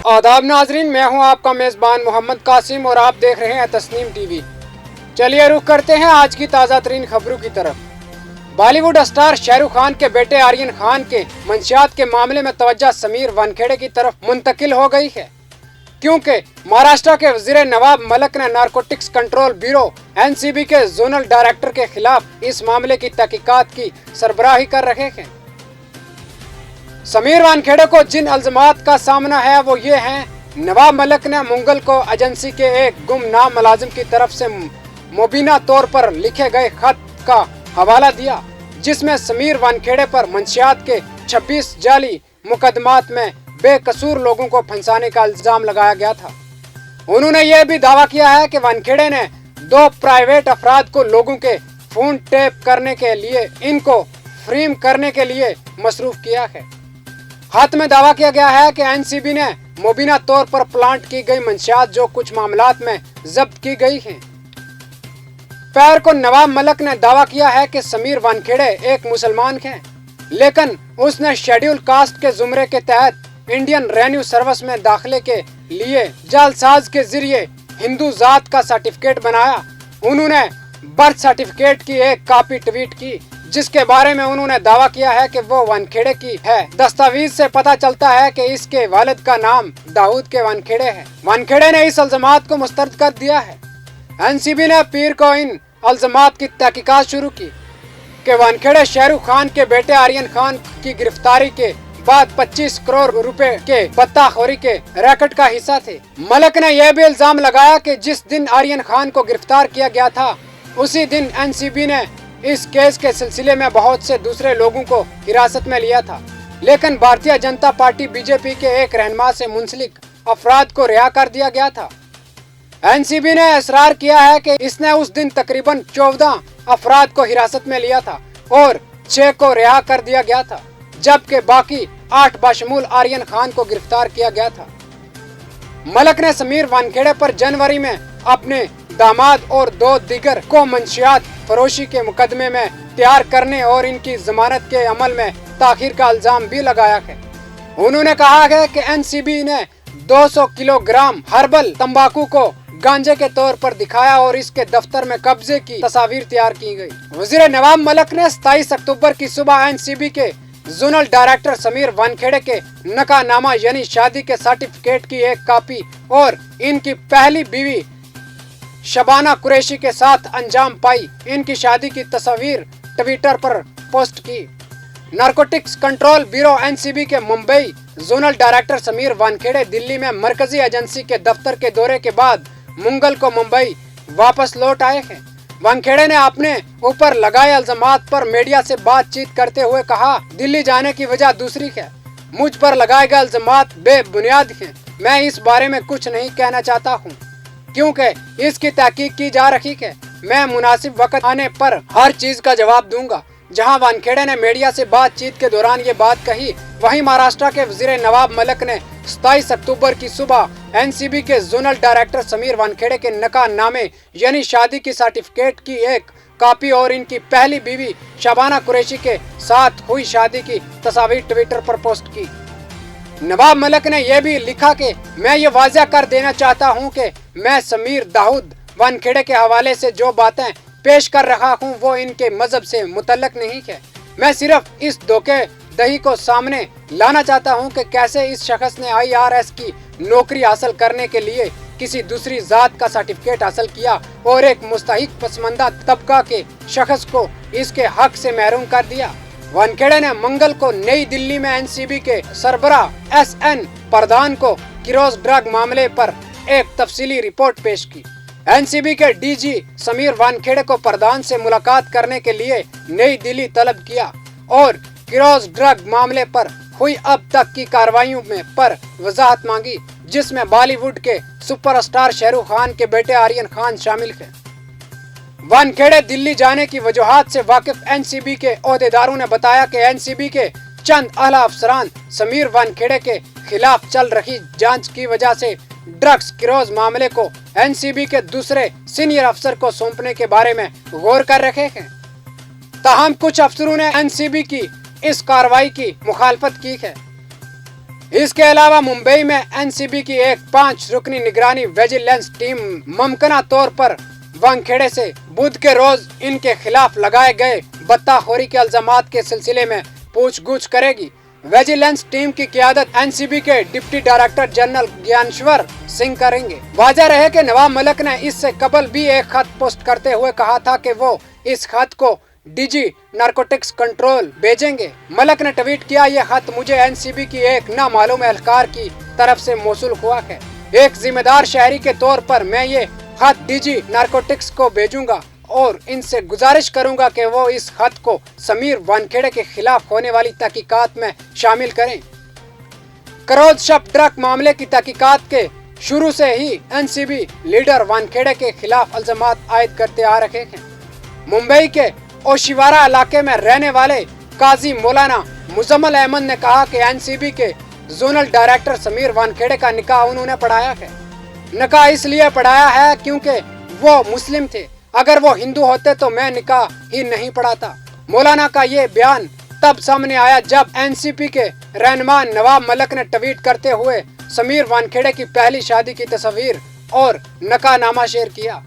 आदाब नाजरीन, मैं हूं आपका मेज़बान मोहम्मद कासिम और आप देख रहे हैं तस्नीम टीवी। चलिए रुख करते हैं आज की ताज़ा तरीन खबरों की तरफ। बॉलीवुड स्टार शाहरुख खान के बेटे आर्यन खान के मंशियात के मामले में तवज्जो समीर वानखेड़े की तरफ मुंतकिल हो गई है, क्योंकि महाराष्ट्र के वज़ीर नवाब मलिक ने नारकोटिक्स कंट्रोल ब्यूरो NCB के जोनल डायरेक्टर के खिलाफ इस मामले की तहकीकात की सरबराही कर रहे हैं। समीर वानखेड़े को जिन इल्जामात का सामना है वो ये हैं, नवाब मलिक ने मुंगल को एजेंसी के एक गुमनाम मुलाजिम की तरफ से मुबीना तौर पर लिखे गए खत का हवाला दिया, जिसमें समीर वानखेड़े पर मंशियात के 26 जाली मुकदमात में बेकसूर लोगों को फंसाने का इल्जाम लगाया गया था। उन्होंने ये भी दावा किया है कि वानखेड़े ने 2 प्राइवेट अफराद को लोगों के फोन टैप करने के लिए इनको फ्रेम करने के लिए मसरूफ किया है। खत में दावा किया गया है कि NCB ने मुबीना तौर पर प्लांट की गई मंशियात जो कुछ मामलात में जब्त की गई हैं। पैर को नवाब मलिक ने दावा किया है कि समीर वानखेड़े एक मुसलमान है, लेकिन उसने शेड्यूल कास्ट के जुमरे के तहत इंडियन रेवेन्यू सर्विस में दाखिले के लिए जालसाज के जरिए हिंदू जात का सर्टिफिकेट बनाया। उन्होंने बर्थ सर्टिफिकेट की एक कॉपी ट्वीट की, जिसके बारे में उन्होंने दावा किया है कि वो वानखेड़े की है। दस्तावेज से पता चलता है कि इसके वालिद का नाम दाऊद के वानखेड़े है। वानखेड़े ने इस इल्जामात को मुस्तरद कर दिया है। NCB ने पीर को इन इल्जामात की तहकीकात शुरू की कि वानखेड़े शाहरुख खान के बेटे आर्यन खान की गिरफ्तारी के बाद 25 करोड़ रुपए के बत्ताखोरी के रैकेट का हिस्सा थे। मलिक ने यह भी इल्जाम लगाया कि जिस दिन आर्यन खान को गिरफ्तार किया गया था, उसी दिन NCB ने इस केस के सिलसिले में बहुत से दूसरे लोगों को हिरासत में लिया था, लेकिन भारतीय जनता पार्टी BJP के एक रहनुमा से मुंसलिक अफराद को रिहा कर दिया गया था। NCB ने इसरार किया है कि इसने उस दिन तकरीबन 14 अफराद को हिरासत में लिया था और 6 को रिहा कर दिया गया था, जबकि बाकी 8 बशमूल आर्यन खान को गिरफ्तार किया गया था। मलिक ने समीर वानखेड़े पर जनवरी में अपने दामाद और 2 दीगर को मंशियात फरोशी के मुकदमे में तैयार करने और इनकी जमानत के अमल में ताखीर का इल्जाम भी लगाया है। उन्होंने कहा है कि NCB ने 200 किलोग्राम हर्बल तंबाकू को गांजे के तौर पर दिखाया और इसके दफ्तर में कब्जे की तस्वीर तैयार की गई। वजीर नवाब मलिक ने 27 अक्टूबर की सुबह NCB के जोनल डायरेक्टर समीर वानखेड़े के नकानामा यानी शादी के सर्टिफिकेट की एक कॉपी और इनकी पहली बीवी शबाना कुरैशी के साथ अंजाम पाई इनकी शादी की तस्वीर ट्विटर पर पोस्ट की। नारकोटिक्स कंट्रोल ब्यूरो NCB के मुंबई जोनल डायरेक्टर समीर वानखेड़े दिल्ली में मरकजी एजेंसी के दफ्तर के दौरे के बाद मंगल को मुंबई वापस लौट आए हैं। वानखेड़े ने अपने ऊपर लगाए इल्जामात पर मीडिया से बातचीत करते हुए कहा, दिल्ली जाने की वजह दूसरी है। मुझ पर लगाए गए इल्जामात बेबुनियाद हैं। मैं इस बारे में कुछ नहीं कहना चाहता हूँ, क्योंकि इसकी तहकीक की जा रही है। मैं मुनासिब वक्त आने पर हर चीज का जवाब दूंगा। जहां वानखेड़े ने मीडिया से बातचीत के दौरान ये बात कही, वहीं महाराष्ट्र के वजीर नवाब मलिक ने 27 अक्टूबर की सुबह NCB के जोनल डायरेक्टर समीर वानखेड़े के नकानामे यानी शादी की सर्टिफिकेट की एक कॉपी और इनकी पहली बीवी शबाना कुरैशी के साथ हुई शादी की तस्वीर ट्विटर पर पोस्ट की। नवाब मलिक ने यह भी लिखा कि मैं ये वाज़ह कर देना चाहता हूं कि मैं समीर दाऊद वानखेड़े के हवाले से जो बातें पेश कर रहा हूं वो इनके मजहब से मुतल्लक नहीं है। मैं सिर्फ इस धोखे दही को सामने लाना चाहता हूं कि कैसे इस शख्स ने IRS की नौकरी हासिल करने के लिए किसी दूसरी जात का सर्टिफिकेट हासिल किया और एक मुस्तहिक पसमानदा तबका के शख्स को इसके हक से महरूम कर दिया। वानखेड़े ने मंगल को नई दिल्ली में NCB के सरबराह SN प्रधान को किरोज ड्रग मामले पर एक तफसीली रिपोर्ट पेश की। NCB के DG समीर वानखेड़े को प्रधान से मुलाकात करने के लिए नई दिल्ली तलब किया और किरोज ड्रग मामले पर हुई अब तक की कार्रवाइयों में पर वजाहत मांगी, जिसमें बॉलीवुड के सुपरस्टार शाहरुख खान के बेटे आर्यन खान शामिल है। वानखेड़े दिल्ली जाने की वजूहात से वाकिफ NCB के ओहदेदारों ने बताया कि NCB के चंद आला अफसरान समीर वानखेड़े के खिलाफ चल रही जांच की वजह से ड्रग्स किरोज मामले को NCB के दूसरे सीनियर अफसर को सौंपने के बारे में गौर कर रहे हैं। ताहम कुछ अफसरों ने NCB की इस कार्रवाई की मुखालफत की है। इसके अलावा मुंबई में एनसीबी की एक 5 रुकनी निगरानी विजिलेंस टीम मुमकिन तौर पर वानखेड़े से बुध के रोज इनके खिलाफ लगाए गए बत्ताखोरी के इल्जामात के सिलसिले में पूछगछ करेगी। विजिलेंस टीम की क़यादत एनसीबी के deputy director general Dnyaneshwar Singh करेंगे। वाज़ेह रहे कि नवाब मलिक ने इससे कबल भी एक खत पोस्ट करते हुए कहा था कि वो इस खत को डीजी नारकोटिक्स कंट्रोल भेजेंगे। मलिक ने ट्वीट किया, यह खत मुझे एनसीबी की एक नामालूम एहलकार की तरफ से मौसूल हुआ है। एक जिम्मेदार शहरी के तौर पर मैं ये खत डीजी नारकोटिक्स को भेजूंगा और इनसे गुजारिश करूंगा कि वो इस खत को समीर वानखेड़े के खिलाफ होने वाली तहकीकात में शामिल करें। करोद शब ड्रग मामले की तहकीकात के शुरू से ही एनसीबी लीडर वानखेड़े के खिलाफ इल्जामात आयद करते आ रहे हैं। मुंबई के ओशिवारा इलाके में रहने वाले काजी मौलाना मुजम्मल अहमद ने कहा कि एनसीबी के जोनल डायरेक्टर समीर वानखेड़े का निकाह उन्होंने पढ़ाया है। निकाह इसलिए पढ़ाया है क्योंकि वो मुस्लिम थे, अगर वो हिंदू होते तो मैं निकाह ही नहीं पढ़ाता। मौलाना का ये बयान तब सामने आया जब एनसीपी के रहनुमा नवाब मलिक ने ट्वीट करते हुए समीर वानखेड़े की पहली शादी की तस्वीर और निकाहनामा शेयर किया।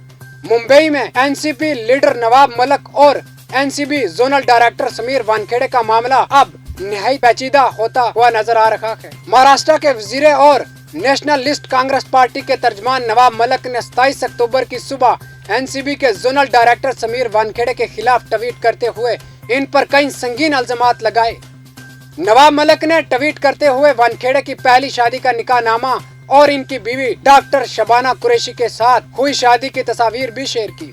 मुंबई में एनसीपी लीडर नवाब मलिक और NCB zonal director Sameer Wankhede का मामला अब निहायत पेचीदा होता हुआ नजर आ रहा है। महाराष्ट्र के वजीर और नेशनलिस्ट कांग्रेस पार्टी के तर्जमान नवाब मलिक ने 27 अक्टूबर की सुबह एनसीबी के जोनल डायरेक्टर समीर वानखेड़े के खिलाफ ट्वीट करते हुए इन पर कई संगीन इल्जामात लगाए। नवाब मलिक ने ट्वीट करते हुए वानखेड़े की पहली शादी का निकाहनामा और इनकी बीवी डॉक्टर शबाना कुरैशी के साथ हुई शादी की तस्वीर भी शेयर की।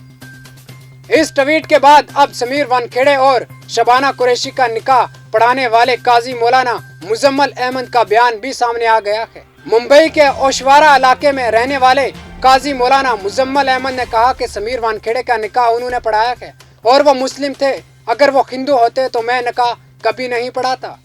इस ट्वीट के बाद अब समीर वानखेड़े और शबाना कुरैशी का निकाह पढ़ाने वाले काजी मौलाना मुजम्मल अहमद का बयान भी सामने आ गया है। मुंबई के ओशिवारा इलाके में रहने वाले काजी मौलाना मुजम्मल अहमद ने कहा कि समीर वानखेड़े का निकाह उन्होंने पढ़ाया है और वो मुस्लिम थे, अगर वो हिंदू होते तो मैं निकाह कभी नहीं पढ़ाता।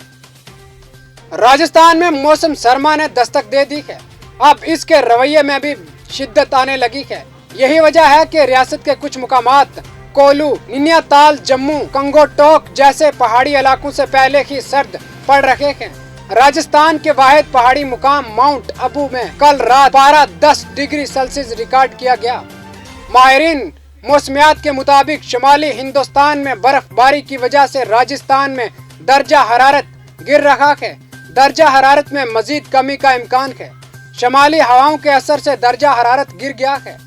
राजस्थान में मौसम सरमा ने दस्तक दे दी है। अब इसके रवैये में भी शिद्दत आने लगी है। यही वजह है कि रियासत के कुछ मुकामात कोलू, नैनीताल, जम्मू, गंगोटोक जैसे पहाड़ी इलाकों से पहले ही सर्द पड़ रहे हैं। राजस्थान के वाहिद पहाड़ी मुकाम माउंट अबू में कल रात पारा 10 डिग्री सेल्सियस रिकॉर्ड किया गया। माहिरीन मौसमियात के मुताबिक शुमाली हिंदुस्तान में बर्फबारी की वजह से राजस्थान में दर्जा हरारत गिर रहा है। दर्जा हरारत में मजीद कमी का इम्कान है। शुमाली हवाओं के असर से दर्जा हरारत गिर गया है।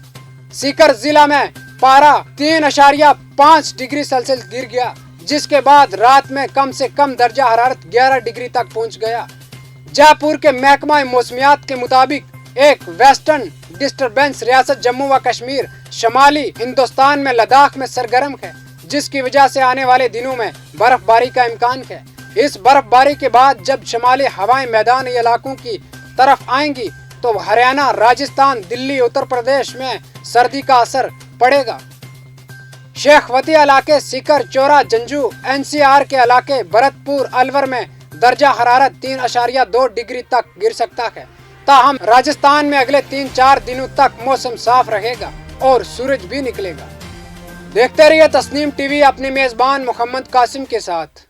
सीकर जिला में पारा 3.5 डिग्री सेल्सियस गिर गया, जिसके बाद रात में कम से कम दर्जा हरारत 11 डिग्री तक पहुंच गया। जयपुर के महकमा मौसमियात के मुताबिक एक वेस्टर्न डिस्टर्बेंस रियासत जम्मू व कश्मीर शुमाली हिंदुस्तान में लद्दाख में सरगर्म है, जिसकी वजह से आने वाले दिनों में बर्फबारी का इम्कान है। इस बर्फबारी के बाद जब शुमाली हवाएं मैदानी इलाकों की तरफ आएंगी तो हरियाणा, राजस्थान, दिल्ली, उत्तर प्रदेश में सर्दी का असर पड़ेगा। शेखवती इलाके, सीकर, चोरा, जंजू, एनसीआर के इलाके, भरतपुर, अलवर में दर्जा हरारत 3.2 डिग्री तक गिर सकता है। ताहम राजस्थान में अगले 3-4 दिनों तक मौसम साफ रहेगा और सूरज भी निकलेगा। देखते रहिए तस्नीम टीवी अपने मेजबान मोहम्मद कासिम के साथ।